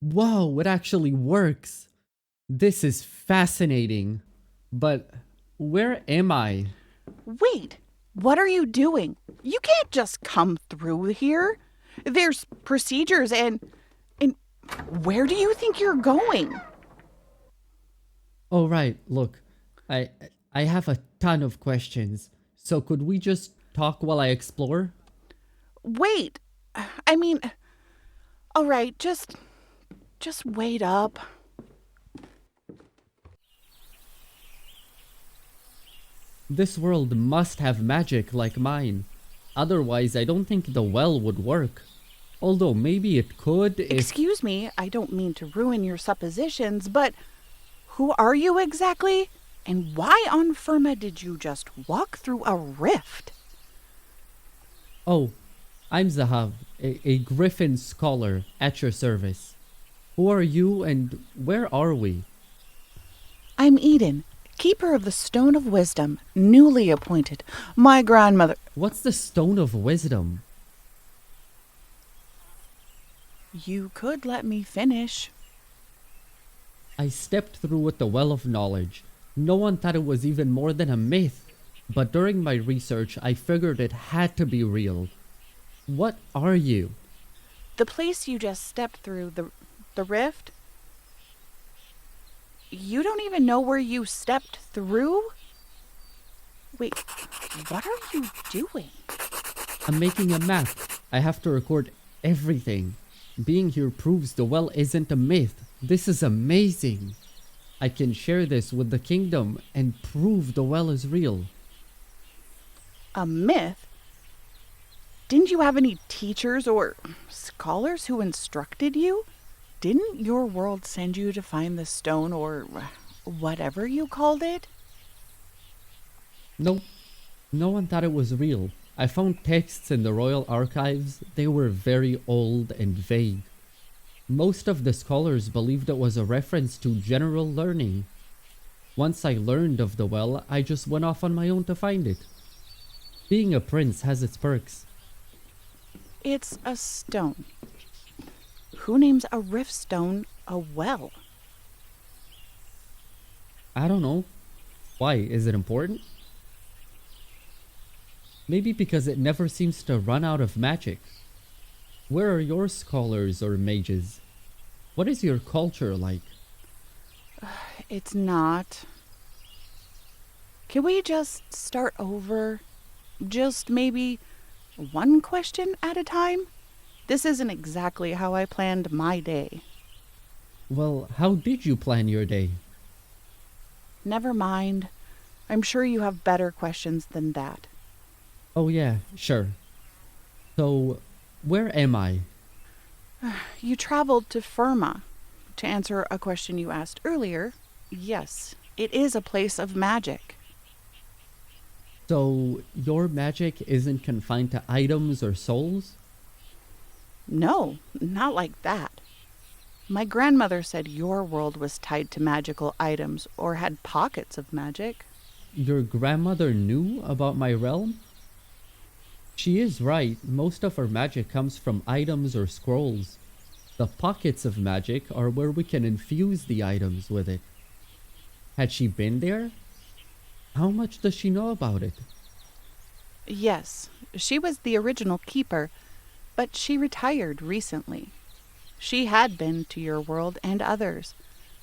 Wow, it actually works. This is fascinating. But where am I? Wait, what are you doing? You can't just come through here. There's procedures and where do you think you're going? Oh right, look. I I have a ton of questions. So could we just talk while I explore? Wait. I mean, all right, just wait up. This world must have magic like mine. Otherwise, I don't think the well would work. Although maybe it could if... Excuse me, I don't mean to ruin your suppositions, but who are you exactly? And why on Firma did you just walk through a rift? Oh, I'm Zahav, a Griffin scholar at your service. Who are you and where are we? I'm Eden, keeper of the Stone of Wisdom, newly appointed. My grandmother. What's the Stone of Wisdom? You could let me finish. I stepped through with the Well of Knowledge. No one thought it was even more than a myth. But during my research, I figured it had to be real. What are you? The place you just stepped through, the rift? You don't even know where you stepped through? Wait, what are you doing? I'm making a map. I have to record everything. Being here proves the well isn't a myth. This is amazing. I can share this with the kingdom and prove the well is real. A myth? Didn't you have any teachers or scholars who instructed you? Didn't your world send you to find the stone or whatever you called it? Nope. No one thought it was real. I found texts in the royal archives. They were very old and vague. Most of the scholars believed it was a reference to general learning. Once I learned of the well, I just went off on my own to find it. Being a prince has its perks. It's a stone. Who names a rift stone a well? I don't know. Why? Is it important? Maybe because it never seems to run out of magic. Where are your scholars or mages? What is your culture like? It's not. Can we just start over? Just maybe one question at a time? This isn't exactly how I planned my day. Well, how did you plan your day? Never mind. I'm sure you have better questions than that. Oh yeah, sure. So, where am I? You traveled to Firma. To answer a question you asked earlier, yes, it is a place of magic. So, your magic isn't confined to items or souls? No, not like that. My grandmother said your world was tied to magical items or had pockets of magic. Your grandmother knew about my realm? She is right, most of our magic comes from items or scrolls. The pockets of magic are where we can infuse the items with it. Had she been there? How much does she know about it? Yes, she was the original keeper, but she retired recently. She had been to your world and others.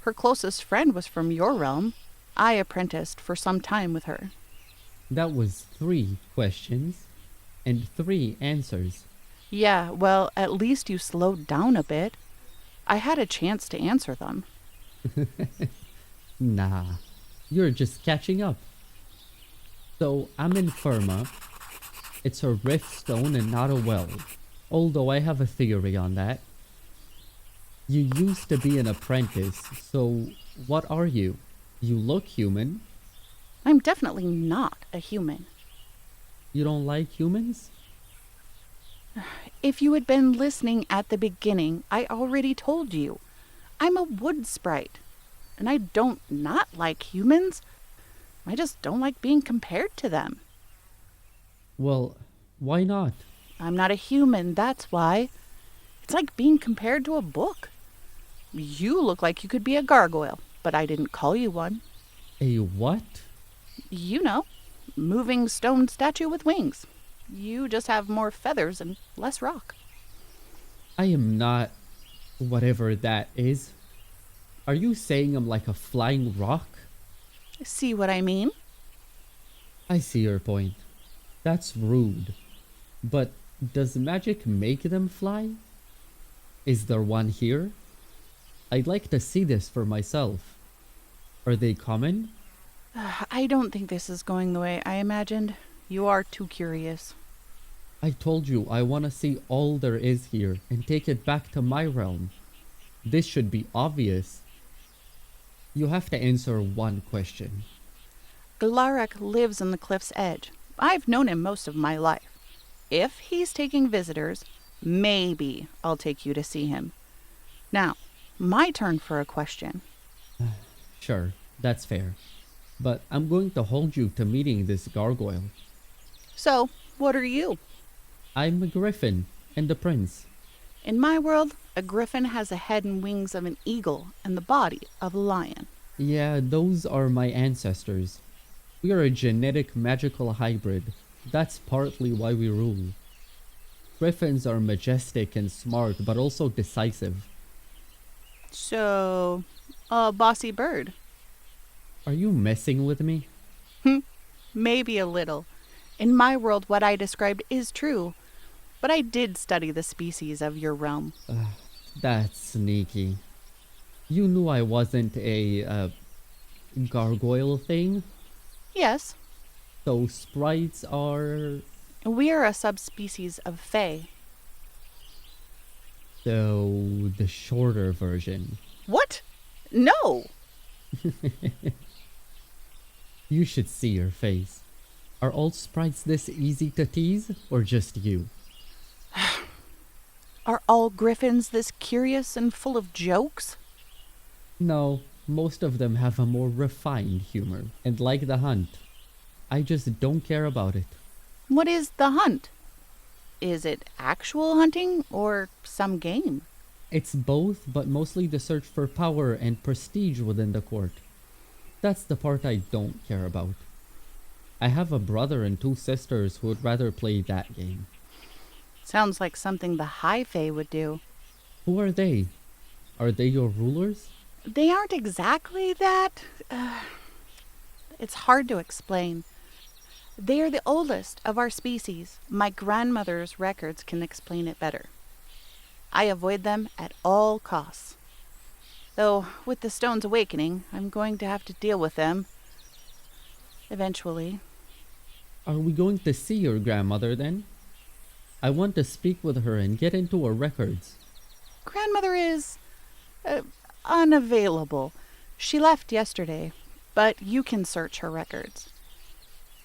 Her closest friend was from your realm. I apprenticed for some time with her. That was 3 questions and 3 answers. Yeah, well, at least you slowed down a bit. I had a chance to answer them. Nah, you're just catching up. So I'm in Firma. It's a rift stone and not a well. Although I have a theory on that. You used to be an apprentice, so what are you? You look human. I'm definitely not a human. You don't like humans? If you had been listening at the beginning, I already told you. I'm a wood sprite. And I don't not like humans. I just don't like being compared to them. Well, why not? I'm not a human, that's why. It's like being compared to a book. You look like you could be a gargoyle, but I didn't call you one. A what? You know, moving stone statue with wings. You just have more feathers and less rock. I am not whatever that is. Are you saying I'm like a flying rock? See what I mean? I see your point. That's rude. But does magic make them fly? Is there one here? I'd like to see this for myself. Are they common? I don't think this is going the way I imagined. You are too curious. I told you I want to see all there is here and take it back to my realm. This should be obvious. You have to answer one question. Glarek lives on the cliff's edge. I've known him most of my life. If he's taking visitors, maybe I'll take you to see him. Now, my turn for a question. Sure, that's fair. But I'm going to hold you to meeting this gargoyle. So, what are you? I'm a griffin and a prince. In my world, a griffin has a head and wings of an eagle and the body of a lion. Yeah, those are my ancestors. We are a genetic magical hybrid. That's partly why we rule. Griffins are majestic and smart, but also decisive. So, a bossy bird. Are you messing with me? Maybe a little. In my world, what I described is true. But I did study the species of your realm. That's sneaky. You knew I wasn't a gargoyle thing? Yes, So sprites are... we are a subspecies of fae. So the shorter version. What? No! You should see your face. Are all sprites this easy to tease, or just you? Are all griffins this curious and full of jokes? No, most of them have a more refined humor, and like the hunt. I just don't care about it. What is the hunt? Is it actual hunting or some game? It's both, but mostly the search for power and prestige within the court. That's the part I don't care about. I have a brother and two sisters who would rather play that game. Sounds like something the high fae would do. Who are they? Are they your rulers? They aren't exactly that. It's hard to explain. They are the oldest of our species. My grandmother's records can explain it better. I avoid them at all costs. Though, with the stones awakening, I'm going to have to deal with them. Eventually. Are we going to see your grandmother then? I want to speak with her and get into her records. Grandmother is unavailable. She left yesterday, but you can search her records.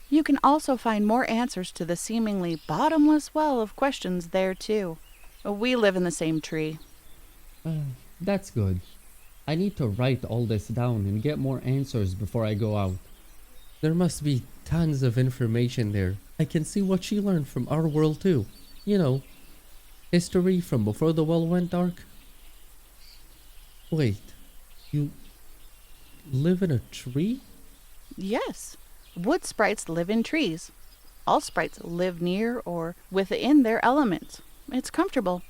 You can also find more answers to the seemingly bottomless well of questions there, too. We live in the same tree. That's good. I need to write all this down and get more answers before I go out. There must be tons of information there. I can see what she learned from our world too. You know, history from before the well went dark. Wait, you live in a tree? Yes, wood sprites live in trees. All sprites live near or within their elements. It's comfortable.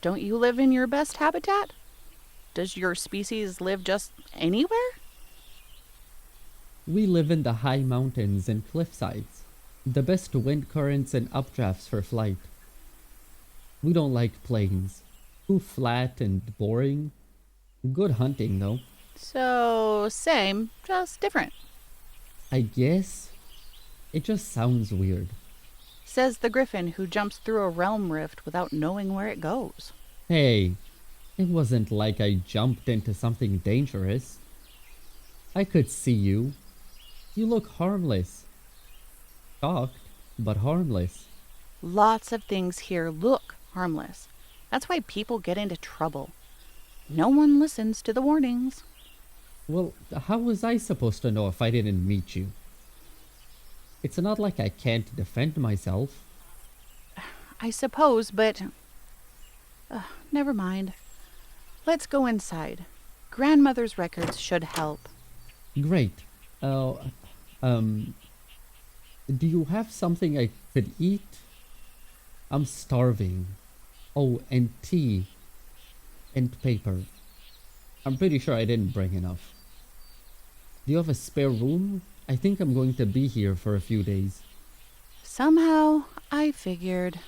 Don't you live in your best habitat? Does your species live just anywhere? We live in the high mountains and cliffsides. The best wind currents and updrafts for flight. We don't like plains. Too flat and boring. Good hunting though. So, same, just different. I guess. It just sounds weird. Says the griffin who jumps through a realm rift without knowing where it goes. Hey, it wasn't like I jumped into something dangerous. I could see you. You look harmless. Shocked, but harmless. Lots of things here look harmless. That's why people get into trouble. No one listens to the warnings. Well, how was I supposed to know if I didn't meet you? It's not like I can't defend myself. I suppose, but... never mind. Let's go inside. Grandmother's records should help. Great. Uh, um, do you have something I could eat? I'm starving. Oh, and tea. And paper. I'm pretty sure I didn't bring enough. Do you have a spare room? I think I'm going to be here for a few days. Somehow, I figured.